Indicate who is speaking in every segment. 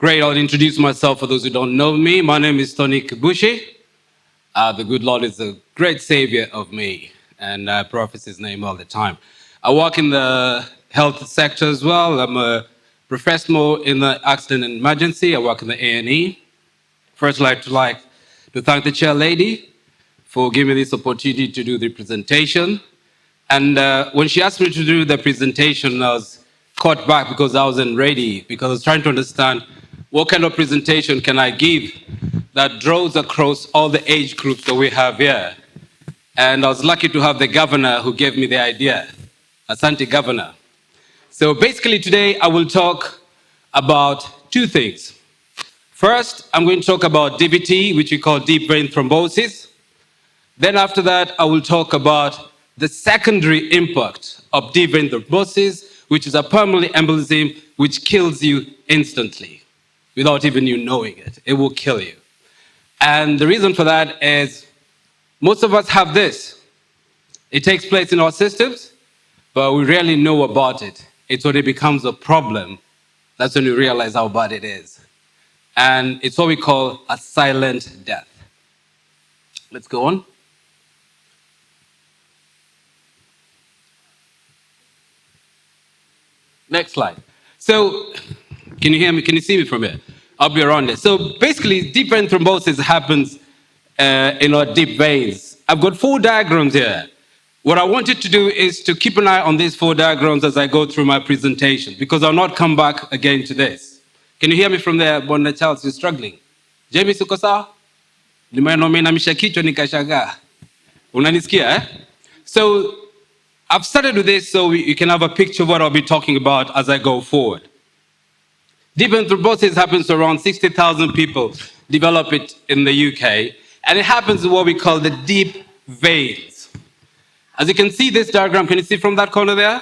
Speaker 1: Great, I'll introduce myself for those who don't know me. My name is Tony Kibuchi. The good Lord is a great savior of me, and I profess his name all the time. I work in the health sector as well. I'm a professional in the accident and emergency. I work in the A&E. First, I'd like to thank the chair lady for giving me this opportunity to do the presentation. And when she asked me to do the presentation, I was caught back because I wasn't ready, because I was trying to understand what kind of presentation can I give that draws across all the age groups that we have here. And I was lucky to have the governor who gave me the idea. Asante, Governor. So basically today I will talk about two things. First, I'm going to talk about DVT, which we call deep vein thrombosis. Then after that, I will talk about the secondary impact of deep vein thrombosis, which is a pulmonary embolism which kills you instantly without even you knowing it. It will kill you. And the reason for that is most of us have this. It takes place in our systems, but we rarely know about it. It's when it becomes a problem, that's when we realize how bad it is. And it's what we call a silent death. Let's go on. Next slide. So, can you hear me? Can you see me from here? I'll be around it. So basically, deep vein thrombosis happens in our deep veins. I've got 4 diagrams here. What I wanted to do is to keep an eye on these 4 diagrams as I go through my presentation, because I'll not come back again to this. Can you hear me from there, Bwana Charles? You're struggling. Jamie, suko sawa? Nimeinamisha kichwa nikashangaa. Unanisikia, eh? So, I've started with this so you can have a picture of what I'll be talking about as I go forward. Deep vein thrombosis happens to around 60,000 people develop it in the UK, and it happens in what we call the deep veins. As you can see this diagram, can you see from that corner there?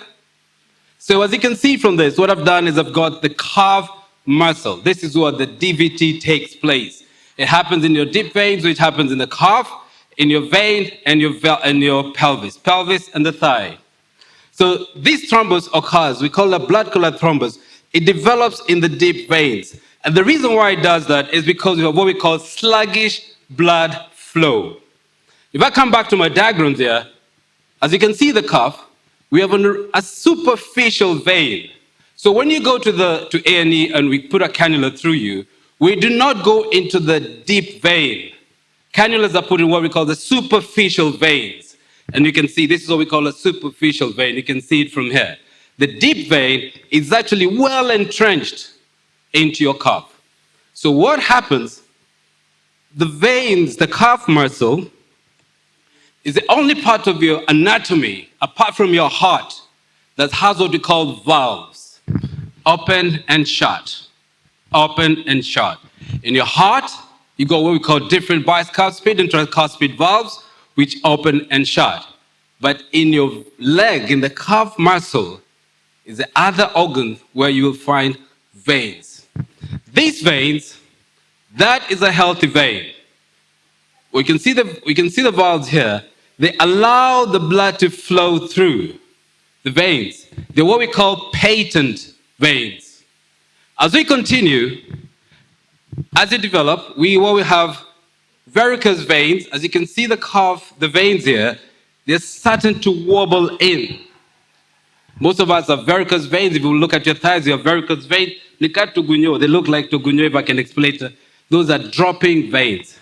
Speaker 1: So as you can see from this, what I've done is I've got the calf muscle. This is where the DVT takes place. It happens in your deep veins, which happens in the calf, in your vein, and your pelvis and the thigh. So this thrombus occurs, we call it blood clot thrombus. It develops in the deep veins. And the reason why it does that is because we have what we call sluggish blood flow. If I come back to my diagrams here, as you can see the cuff, we have a superficial vein. So when you go to A&E and we put a cannula through you, we do not go into the deep vein. Cannulas are put in what we call the superficial veins. And you can see this is what we call a superficial vein. You can see it from here. The deep vein is actually well entrenched into your calf. So what happens, the veins, the calf muscle, is the only part of your anatomy, apart from your heart, that has what we call valves. Open and shut. Open and shut. In your heart, you got what we call different bicuspid and tricuspid valves, which open and shut. But in your leg, in the calf muscle, is the other organ where you will find veins. These veins, that is a healthy vein. We can see the valves here. They allow the blood to flow through the veins. They're what we call patent veins. As we continue, as they develop, we have varicose veins. As you can see the veins here, they're starting to wobble in. Most of us have varicose veins. If you look at your thighs, you have varicose veins. They look like tugunyo, if I can explain it. Those are dropping veins.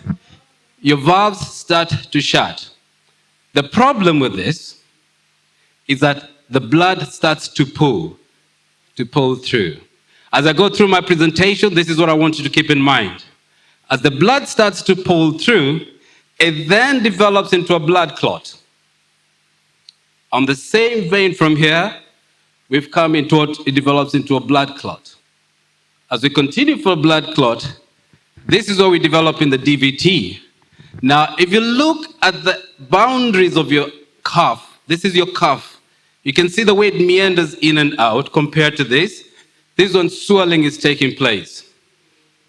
Speaker 1: Your valves start to shut. The problem with this is that the blood starts to pull through. As I go through my presentation, this is what I want you to keep in mind. As the blood starts to pull through, it then develops into a blood clot. On the same vein from here, we've come into what it develops into a blood clot. As we continue for a blood clot, this is what we develop in the DVT. Now, if you look at the boundaries of your cuff, this is your cuff. You can see the way it meanders in and out compared to this. This one, swelling is taking place.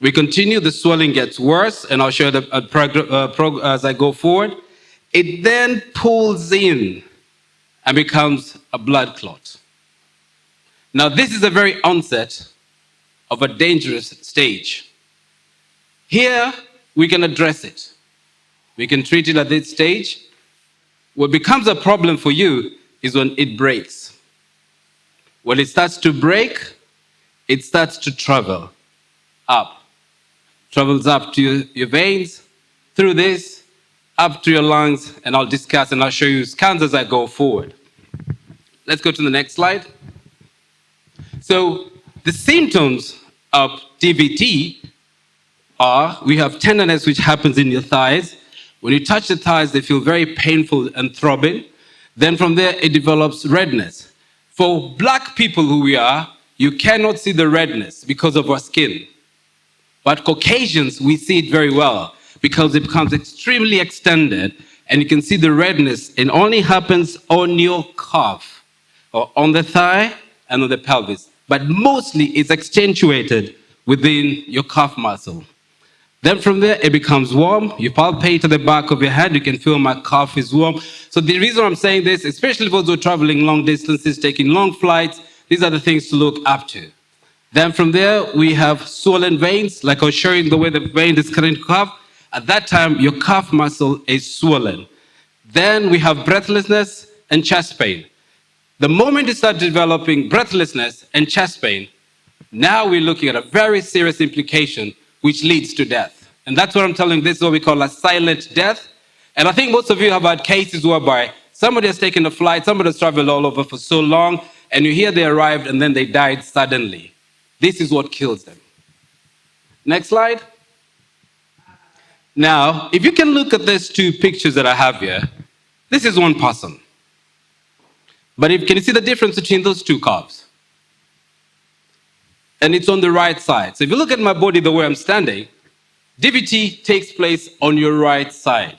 Speaker 1: We continue, the swelling gets worse, and I'll show you as I go forward. It then pulls in and becomes a blood clot. Now, this is the very onset of a dangerous stage. Here, we can address it. We can treat it at this stage. What becomes a problem for you is when it breaks. When it starts to break, it starts to travel up. Travels up to your veins, through this, up to your lungs, and I'll discuss and I'll show you scans as I go forward. Let's go to the next slide. So the symptoms of DVT are, we have tenderness which happens in your thighs. When you touch the thighs, they feel very painful and throbbing. Then from there, it develops redness. For black people who we are, you cannot see the redness because of our skin. But Caucasians, we see it very well because it becomes extremely extended and you can see the redness. It only happens on your calf or on the thigh and on the pelvis. But mostly it's accentuated within your calf muscle. Then from there, it becomes warm. You palpate at the back of your head. You can feel my calf is warm. So the reason I'm saying this, especially for those who are traveling long distances, taking long flights, these are the things to look up to. Then from there, we have swollen veins, like I was showing the way the vein is cutting to calf. At that time, your calf muscle is swollen. Then we have breathlessness and chest pain. The moment you start developing breathlessness and chest pain, now we're looking at a very serious implication which leads to death. And that's what I'm telling you, this is what we call a silent death. And I think most of you have had cases whereby somebody has taken a flight, somebody has traveled all over for so long, and you hear they arrived and then they died suddenly. This is what kills them. Next slide. Now, if you can look at these two pictures that I have here, this is one person. But can you see the difference between those two calves? And it's on the right side. So if you look at my body the way I'm standing, DVT takes place on your right side,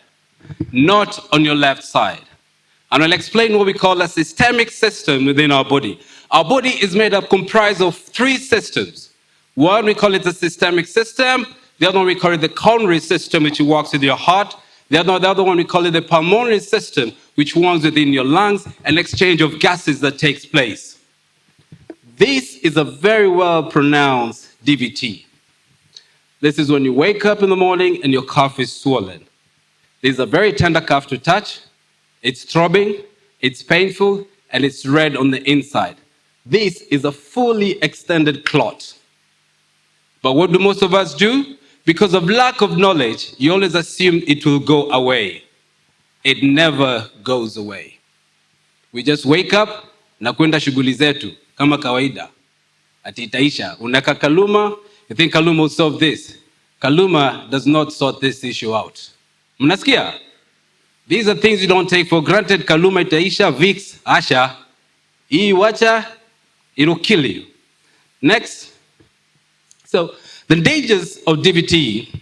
Speaker 1: not on your left side. And I'll explain what we call a systemic system within our body. Our body is comprised of three systems. One, we call it the systemic system. The other one, we call it the coronary system, which works with your heart. The other one, we call it the pulmonary system, which works within your lungs, and exchange of gases that takes place. This is a very well-pronounced DVT. This is when you wake up in the morning and your calf is swollen. This is a very tender calf to touch. It's throbbing, it's painful, and it's red on the inside. This is a fully extended clot. But what do most of us do? Because of lack of knowledge, you always assume it will go away. It never goes away. We just wake up na kwenda shughuli zetu kama kawaida. Ati itaisha. Unaka Kaluma, you think Kaluma will solve this. Kaluma does not sort this issue out. Mnasikia? These are things you don't take for granted. Kaluma itaisha, Vicks, Asha. Hii wacha, it'll kill you. Next. So, the dangers of DVT.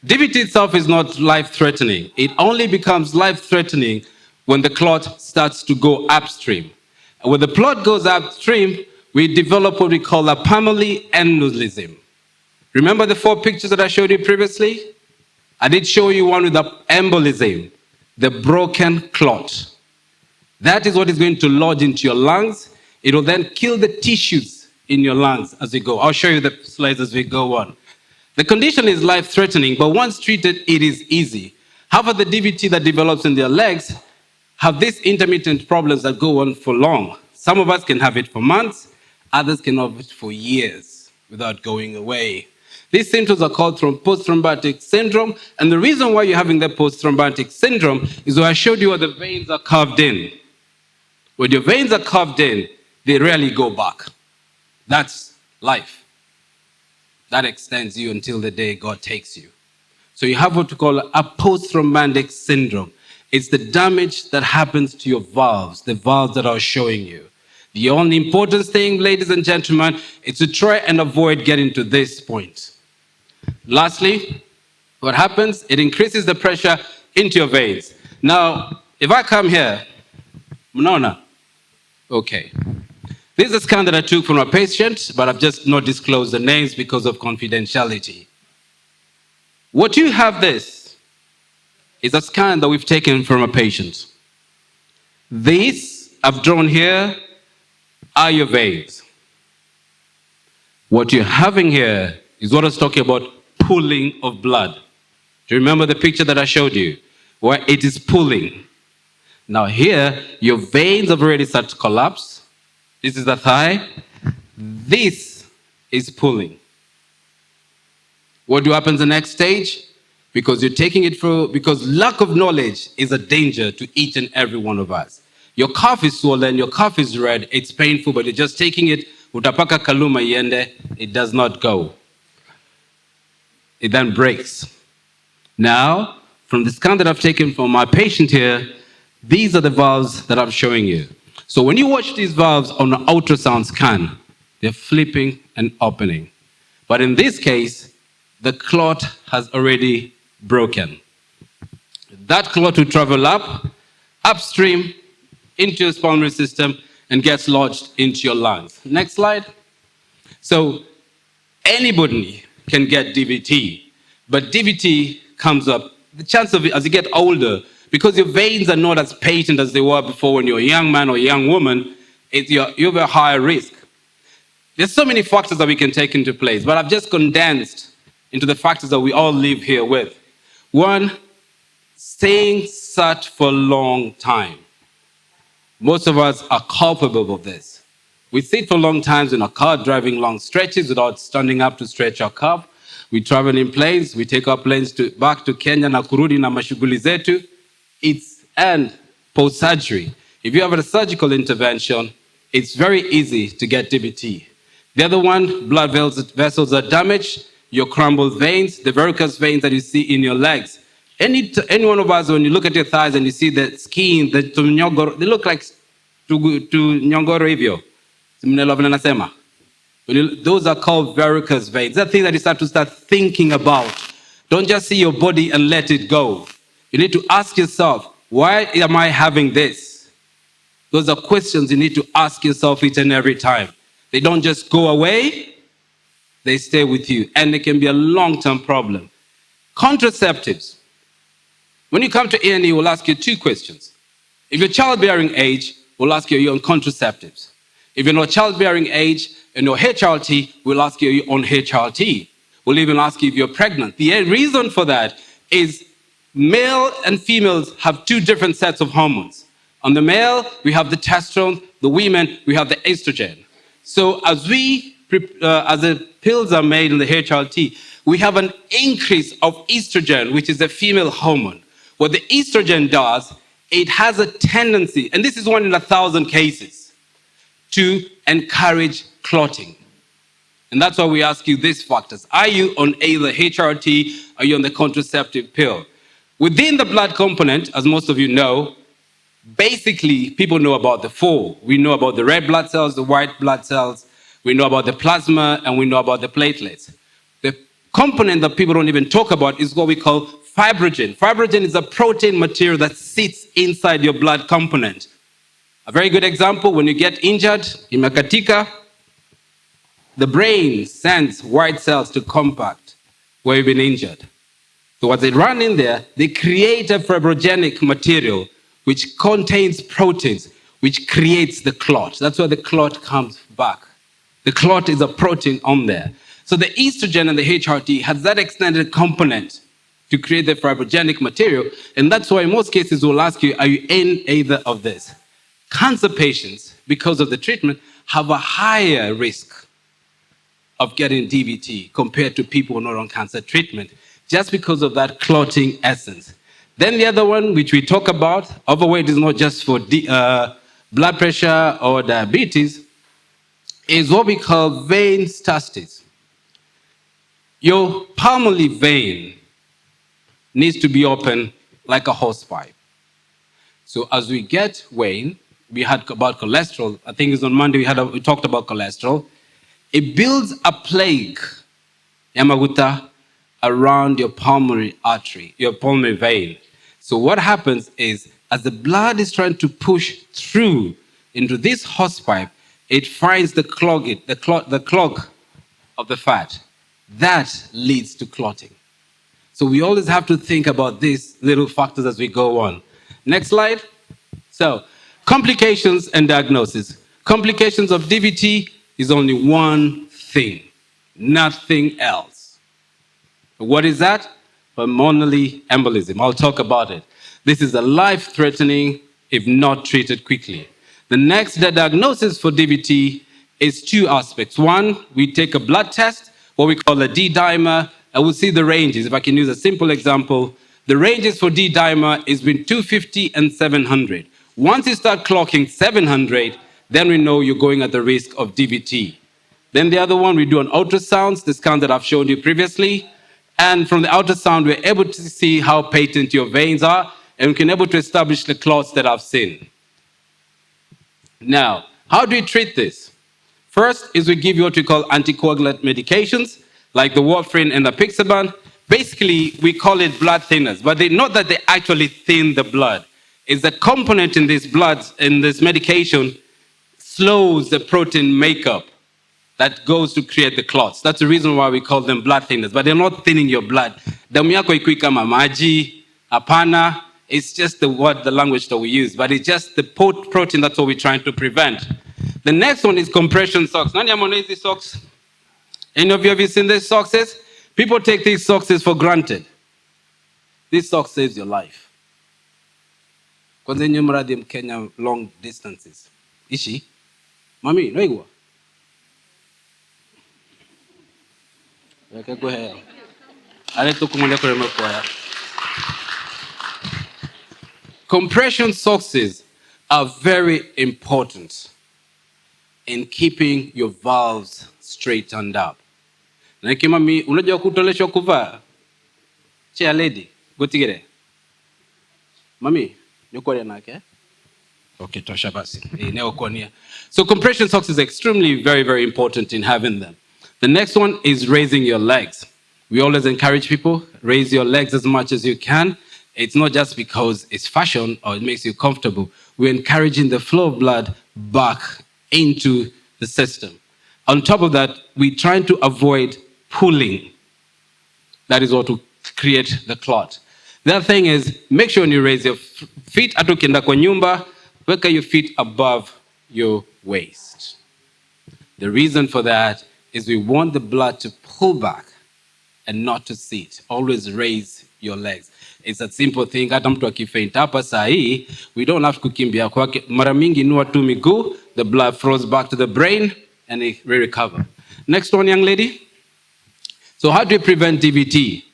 Speaker 1: DVT itself is not life-threatening. It only becomes life-threatening when the clot starts to go upstream. And when the clot goes upstream, we develop what we call a pulmonary embolism. Remember the 4 pictures that I showed you previously? I did show you one with the embolism, the broken clot. That is what is going to lodge into your lungs. It will then kill the tissues in your lungs as we go. I'll show you the slides as we go on. The condition is life-threatening, but once treated, it is easy. Half of the DVT that develops in their legs have these intermittent problems that go on for long. Some of us can have it for months, others can have it for years without going away. These symptoms are called post-thrombotic syndrome, and the reason why you're having the post-thrombotic syndrome is where I showed you where the veins are carved in. When your veins are carved in, they rarely go back. That's life. That extends you until the day God takes you. So you have what we call a post-thrombotic syndrome. It's the damage that happens to your valves, the valves that I was showing you. The only important thing, ladies and gentlemen, is to try and avoid getting to this point. Lastly, what happens? It increases the pressure into your veins. Now, if I come here, Mnaona? Okay. This is a scan that I took from a patient, but I've just not disclosed the names because of confidentiality. What you have this is a scan that we've taken from a patient. These I've drawn here are your veins. What you're having here is what I was talking about, pooling of blood. Do you remember the picture that I showed you? Where it is pooling. Now here, your veins have already started to collapse. This is the thigh. This is pulling. What happens the next stage? Because you're taking it through, because lack of knowledge is a danger to each and every one of us. Your calf is swollen, your calf is red, it's painful, but you're just taking it, utapaka kaluma yende, it does not go. It then breaks. Now, from the scan that I've taken from my patient here, these are the valves that I'm showing you. So when you watch these valves on an ultrasound scan, they're flipping and opening. But in this case, the clot has already broken. That clot will travel upstream, into your pulmonary system, and gets lodged into your lungs. Next slide. So anybody can get DVT, but DVT comes up, the chance of it as you get older, because your veins are not as patent as they were before when you're a young man or a young woman, you have a higher risk. There's so many factors that we can take into place, but I've just condensed into the factors that we all live here with. One, staying sat for a long time. Most of us are culpable of this. We sit for long times in a car, driving long stretches without standing up to stretch our calf. We travel in planes, we take our planes back to Kenya na kurudi na mashughuli zetu. And post-surgery. If you have a surgical intervention, it's very easy to get DVT. The other one, blood vessels are damaged, your crumbled veins, the varicose veins that you see in your legs. Any one of us, when you look at your thighs and you see the skin, they look like to nyongoro hivyo. Those are called varicose veins. That's the thing that you start thinking about. Don't just see your body and let it go. You need to ask yourself, why am I having this? Those are questions you need to ask yourself each and every time. They don't just go away, they stay with you. And it can be a long-term problem. Contraceptives. When you come to A&E, we'll ask you two questions. If you're childbearing age, we'll ask you, are you on contraceptives? If you're not childbearing age and you're HRT, we'll ask you, are you on HRT? We'll even ask you if you're pregnant. The reason for that is male and females have two different sets of hormones. On the male, we have the testosterone. The women, we have the estrogen. So as the pills are made in the HRT, we have an increase of estrogen, which is a female hormone. What the estrogen does, it has a tendency, and this is 1 in 1,000 cases, to encourage clotting. And that's why we ask you these factors. Are you on either HRT? Are you on the contraceptive pill? Within the blood component, as most of you know, basically people know about the four. We know about the red blood cells, the white blood cells, we know about the plasma, and we know about the platelets. The component that people don't even talk about is what we call fibrogen. Fibrogen is a protein material that sits inside your blood component. A very good example, when you get injured, imekatika, the brain sends white cells to compact where you've been injured. So what they run in there, they create a fibrogenic material which contains proteins, which creates the clot. That's where the clot comes back. The clot is a protein on there. So the estrogen and the HRT has that extended component to create the fibrogenic material, and that's why in most cases we'll ask you, are you in either of this? Cancer patients, because of the treatment, have a higher risk of getting DVT compared to people not on cancer treatment, just because of that clotting essence. Then the other one, which we talk about, overweight is not just for blood pressure or diabetes, is what we call vein stasis. Your pulmonary vein needs to be open like a hosepipe. So as we get weight, we had about cholesterol. I think it's on Monday we talked about cholesterol. It builds a plaque, Yamaguta, around your pulmonary artery, your pulmonary vein. So what happens is, as the blood is trying to push through into this hosepipe, it finds the clog of the fat. That leads to clotting. So we always have to think about these little factors as we go on. Next slide. So, complications and diagnosis. Complications of DVT is only one thing. Nothing else. What is that? Pulmonary embolism. I'll talk about it. This is a life-threatening if not treated quickly. The next diagnosis for DVT is two aspects. One, we take a blood test, what we call a D-dimer, and we'll see the ranges. If I can use a simple example, the ranges for D-dimer is between 250 and 700. Once you start clocking 700, then we know you're going at the risk of DVT. Then the other one, we do an ultrasound, the scan that I've shown you previously. And from the ultrasound, we're able to see how patent your veins are, and we can able to establish the clots that I've seen. Now, how do we treat this? First is we give you what we call anticoagulant medications, like the warfarin and the apixaban. Basically, we call it blood thinners, but not that they actually thin the blood. It's the component in this blood, in this medication, slows the protein makeup that goes to create the clots. That's the reason why we call them blood thinners, but they're not thinning your blood. Damu yako ikui kama maji, apana. It's just the word, the language that we use, but it's just the protein. That's what we're trying to prevent. The next one is compression socks. Nani amona hizi socks? Any of you have seen these socks? People take these socks for granted. This sock saves your life. Kwanza yenye mradi Kenya long distances. Ishi? Mami, no igwa? Okay, go ahead. Compression socks are very important in keeping your valves straightened up. Na mami, unajua kutoleshwa kuvaa? Chia lady, gotigere. Mami, nyokore nake? Okay, tosha basi. So compression socks is extremely very important in having them. The next one is raising your legs. We always encourage people, raise your legs as much as you can. It's not just because it's fashion or it makes you comfortable. We're encouraging the flow of blood back into the system. On top of that, we're trying to avoid pulling. That is what will create the clot. The other thing is, make sure when you raise your feet, hata ukienda kwa nyumba, weka your feet above your waist. The reason for that is we want the blood to pull back and not to sit. Always raise your legs. It's a simple thing. Hata mtu akifaint hapa saa hii, we don't have to kukimbia kwake. Mara mingi inua tu miguu, the blood flows back to the brain and it will recover. Next one, young lady. So how do you prevent DVT?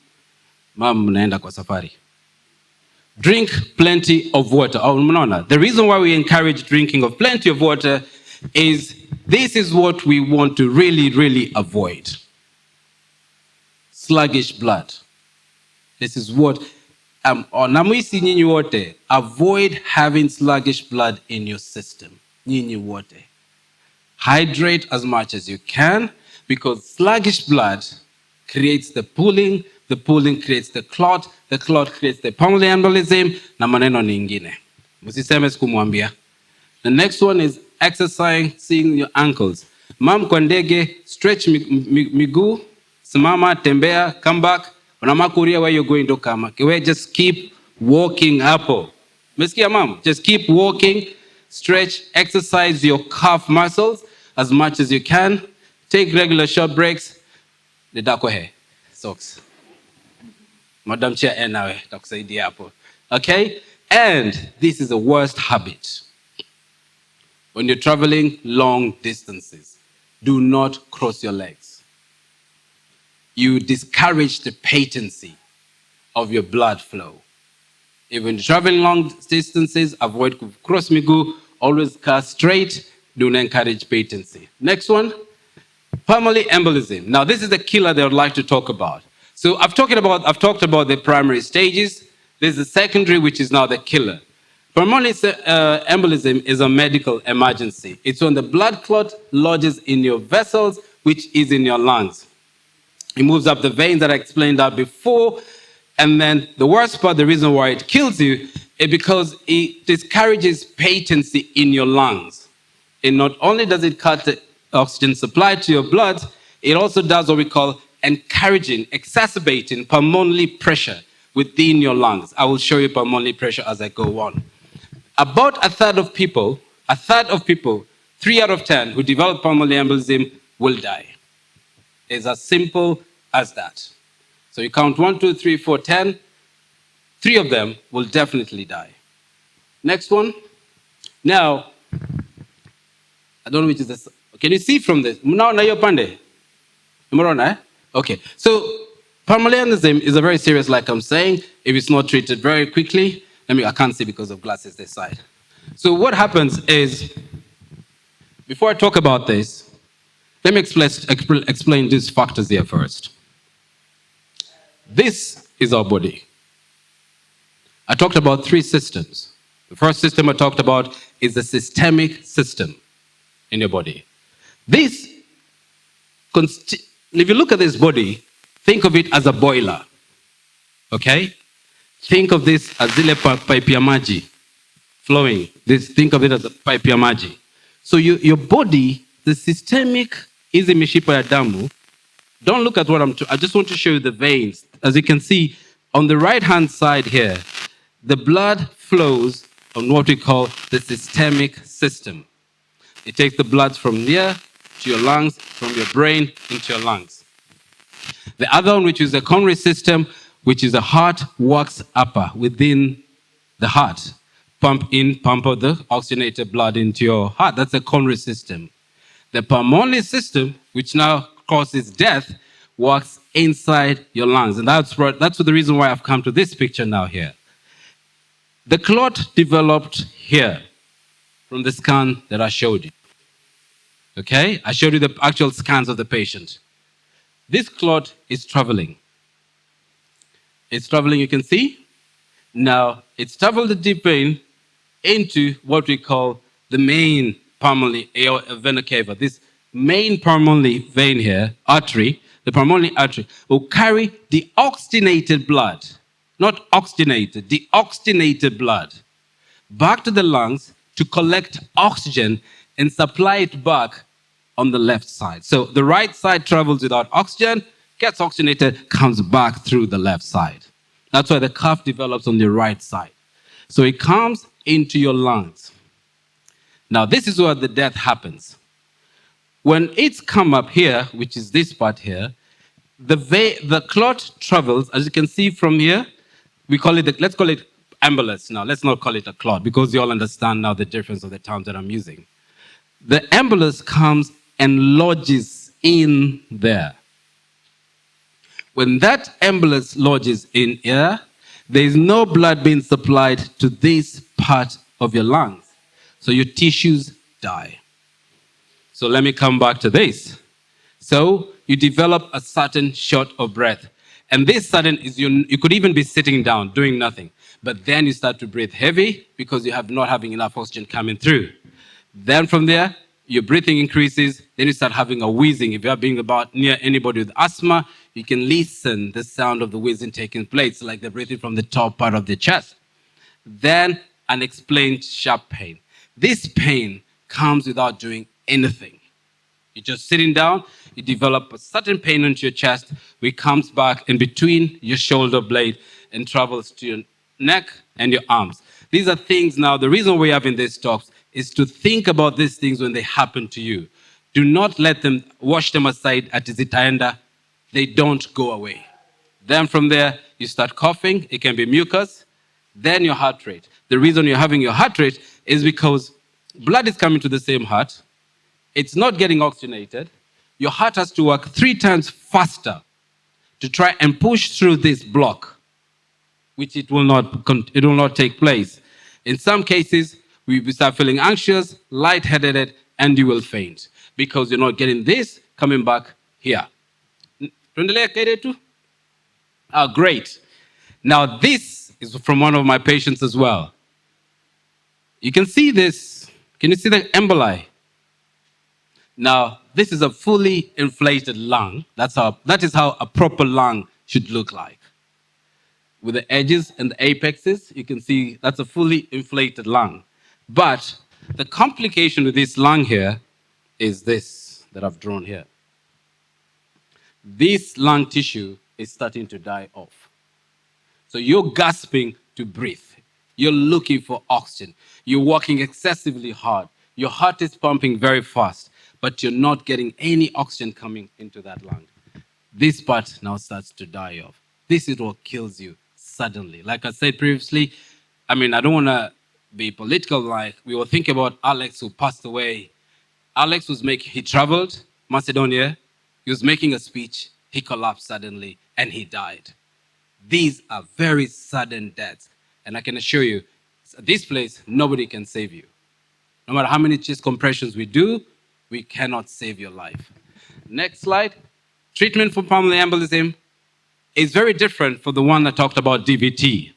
Speaker 1: Mom, mnaenda kwa safari. Drink plenty of water. Oh, mnaona. The reason why we encourage drinking of plenty of water is this is what we want to really avoid. Sluggish blood. This is what namwisi nyinyi wote, avoid having sluggish blood in your system. Nyinyi wote. Hydrate as much as you can, because sluggish blood creates the pooling creates the clot creates the pulmonary embolism, na maneno nyingine. Msiseme sikumwambia. The next one is exercising your ankles. Mam kwa ndege, stretch miguu, simama, tembea, come back. Unamakuria where you're going to come. Just keep walking hapo. Mesikia mam? Just keep walking, stretch, exercise your calf muscles as much as you can. Take regular short breaks. Nidakwehe. Socks. Madam Chair, nawe takusaidia hapo. Okay? And this is the worst habit. When you're traveling long distances, do not cross your legs. You discourage the patency of your blood flow. If you're traveling long distances, avoid cross miguu, always car straight, do not encourage patency. Next one, pulmonary embolism. Now this is the killer that I would like to talk about. So I've talked about the primary stages. There's the secondary, which is now the killer. Pulmonary embolism is a medical emergency. It's when the blood clot lodges in your vessels, which is in your lungs. It moves up the veins that I explained that before. And then the worst part, the reason why it kills you, is because it discourages patency in your lungs. And not only does it cut the oxygen supply to your blood, it also does what we call exacerbating pulmonary pressure within your lungs. I will show you pulmonary pressure as I go on. About a third of people, 3 out of 10 who develop pulmonary embolism will die. It's as simple as that. So you count 1, 2, 3, 4, 10. 3 of them will definitely die. Next one. Now, I don't know which is this. Can you see from this? Now, you're pande. Okay. So, palmolianism is a very serious, like I'm saying, if it's not treated very quickly. I can't see because of glasses this side. So, what happens is, before I talk about this, let me explain these factors here first. This is our body. I talked about 3 systems. The first system I talked about is the systemic system in your body. This, if you look at this body, think of it as a boiler. Okay? Think of this as zile pipe ya maji flowing. Think of it as a pipe ya maji. So your body, the systemic hizi mishipa ya damu, don't look at what I just want to show you the veins. As you can see, on the right-hand side here, the blood flows on what we call the systemic system. It takes the blood from here to your lungs, from your brain into your lungs. The other one, which is the coronary system, which is the heart, works upper within the heart. Pump in, pump out the oxygenated blood into your heart. That's the coronary system. The pulmonary system, which now causes death, works inside your lungs. And that's the reason why I've come to this picture now here. The clot developed here from the scan that I showed you. Okay? I showed you the actual scans of the patient. This clot is traveling. It's traveling, you can see. Now, it's traveled the deep vein into what we call the main pulmonary vena cava. This main pulmonary vein here, artery, the pulmonary artery, will carry the oxygenated blood, not oxygenated, the oxygenated blood, back to the lungs to collect oxygen and supply it back on the left side. So the right side travels without oxygen, gets oxygenated, comes back through the left side. That's why the cough develops on the right side. So it comes into your lungs. Now, this is where the death happens. When it's come up here, which is this part here, the clot travels, as you can see from here, let's call it embolus now. Let's not call it a clot because you all understand now the difference of the terms that I'm using. The embolus comes and lodges in there. When that embolus lodges in here, there is no blood being supplied to this part of your lungs. So your tissues die. So let me come back to this. So you develop a certain short of breath. And this sudden is you could even be sitting down, doing nothing. But then you start to breathe heavy because you have not having enough oxygen coming through. Then from there, your breathing increases. Then you start having a wheezing. If you're being about near anybody with asthma, you can listen the sound of the wheezing taking place, like they're breathing from the top part of the chest. Then unexplained sharp pain. This pain comes without doing anything. You're just sitting down, you develop a certain pain into your chest, which comes back in between your shoulder blade and travels to your neck and your arms. These are things now, the reason we're having these talks is to think about these things when they happen to you. Do not let them, wash them aside at zitaenda. They don't go away. Then from there, you start coughing. It can be mucus. Then your heart rate. The reason you're having your heart rate is because blood is coming to the same heart. It's not getting oxygenated. Your heart has to work 3 times faster to try and push through this block, which it will not take place. In some cases, we start feeling anxious, lightheaded, and you will faint because you're not getting this coming back here. Great. Now, this is from one of my patients as well. You can see this. Can you see the emboli? Now, this is a fully inflated lung. That is how a proper lung should look like. With the edges and the apexes, you can see that's a fully inflated lung. But the complication with this lung here is this that I've drawn here. This lung tissue is starting to die off. So you're gasping to breathe. You're looking for oxygen. You're working excessively hard. Your heart is pumping very fast, but you're not getting any oxygen coming into that lung. this part now starts to die off. This is what kills you suddenly. Like I said previously, I mean, I don't want to be political. Like we were thinking about Alex who passed away. Alex he traveled Macedonia. He was making a speech. He collapsed suddenly and he died. These are very sudden deaths. And I can assure you, at this place, nobody can save you. No matter how many chest compressions we do, we cannot save your life. Next slide. Treatment for pulmonary embolism is very different from the one that talked about DVT.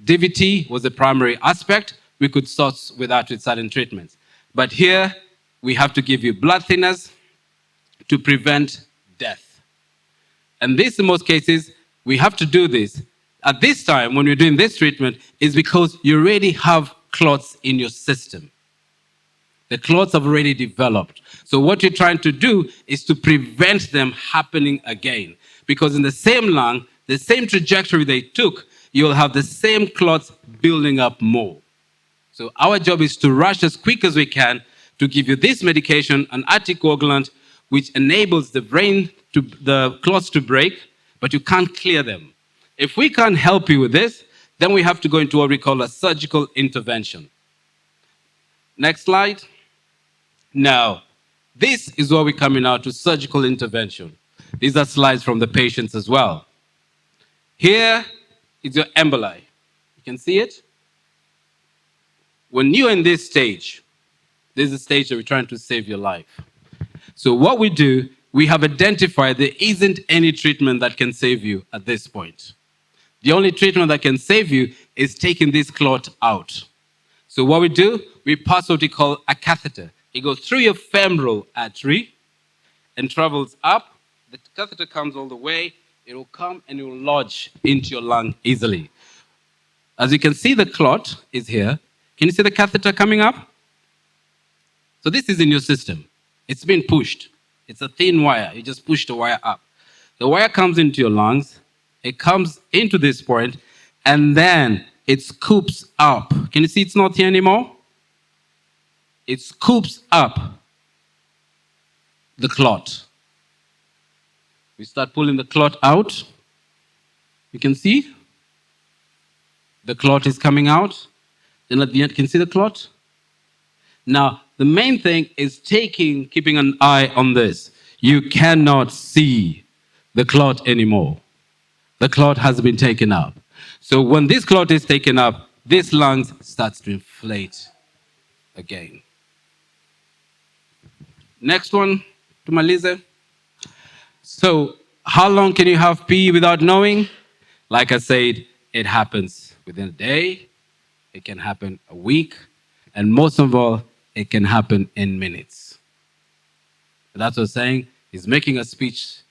Speaker 1: DVT was the primary aspect. We could start with certain treatments. But here, we have to give you blood thinners to prevent death. And this, in most cases, we have to do this. At this time, when we're doing this treatment, is because you already have clots in your system. The clots have already developed. So what you're trying to do is to prevent them happening again. Because in the same lung, the same trajectory they took, you'll have the same clots building up more. So our job is to rush as quick as we can to give you this medication, an anticoagulant, which enables the clots to break, but you can't clear them. If we can't help you with this, then we have to go into what we call a surgical intervention. Next slide. Now, this is where we're coming out to surgical intervention. These are slides from the patients as well. Here is your emboli. You can see it? When you're in this stage, this is the stage that we're trying to save your life. So what we do, we have identified there isn't any treatment that can save you at this point. The only treatment that can save you is taking this clot out. So what we do, we pass what we call a catheter. It goes through your femoral artery and travels up. The catheter comes all the way. It will come and it will lodge into your lung easily. As you can see, the clot is here. Can you see the catheter coming up? So this is in your system. It's been pushed. It's a thin wire. You just push the wire up. The wire comes into your lungs. It comes into this point, and then it scoops up. Can you see it's not here anymore? It scoops up the clot. We start pulling the clot out. You can see the clot is coming out. Then at the end, can you see the clot? Now, the main thing is keeping an eye on this. You cannot see the clot anymore. The clot has been taken up. So when this clot is taken up, this lung starts to inflate again. Next one, to Maliza. So how long can you have PE without knowing? Like I said, it happens within a day. It can happen a week. And most of all, it can happen in minutes. That's what I'm saying. He's making a speech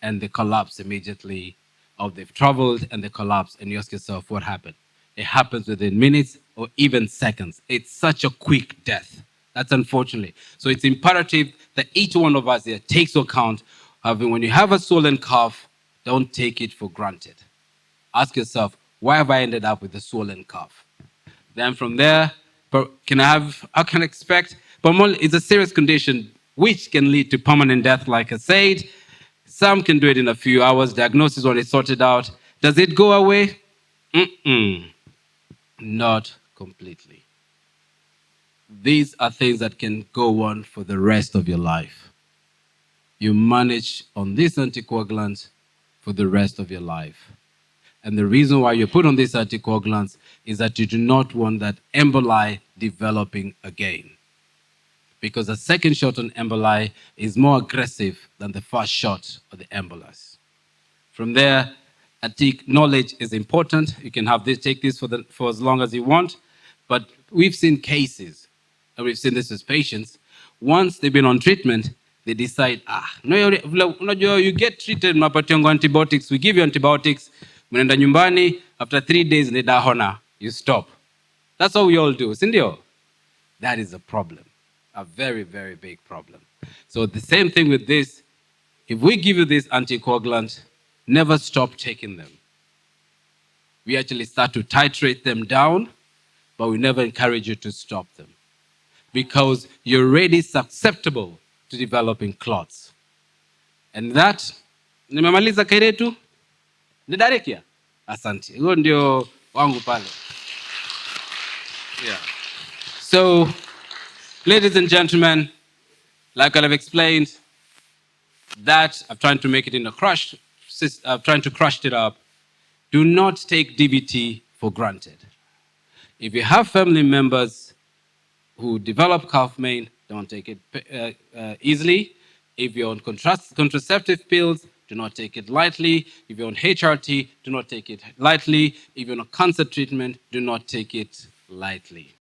Speaker 1: and they collapse immediately. Or they've traveled and they collapse, and you ask yourself, what happened? It happens within minutes or even seconds. It's such a quick death. That's unfortunately. So it's imperative that each one of us here takes account of when you have a swollen calf, don't take it for granted. Ask yourself, why have I ended up with a swollen calf? Then from there, how can I expect? Pulmonary is a serious condition which can lead to permanent death, like I said. Some can do it in a few hours. Diagnosis when it's sorted out. Does it go away? Not completely. These are things that can go on for the rest of your life. You manage on this anticoagulant for the rest of your life. And the reason why you put on these anticoagulants is that you do not want that emboli developing again. Because the second shot on emboli is more aggressive than the first shot of the embolus. From there, I think knowledge is important. You can take this for as long as you want. But we've seen cases, and we've seen this with patients. Once they've been on treatment, they decide, no, you get treated, mnapatiwa antibiotics. We give you antibiotics. Mnaenda nyumbani, after 3 days, you stop. That's what we all do, isn't it? That is a problem. A very, very big problem. So the same thing with this. If we give you this anticoagulant, never stop taking them. We actually start to titrate them down, but we never encourage you to stop them because you're already susceptible to developing clots. And that Nimemaliza Kairetu. Ni Darekia. Asante. Huo ndio wangu pale. Yeah. So, ladies and gentlemen, like I've explained, that I'm trying to make it in a crush, trying to crush it up. Do not take DVT for granted. If you have family members who develop calf pain, don't take it easily. If you're on contraceptive pills, do not take it lightly. If you're on HRT, do not take it lightly. If you're on cancer treatment, do not take it lightly.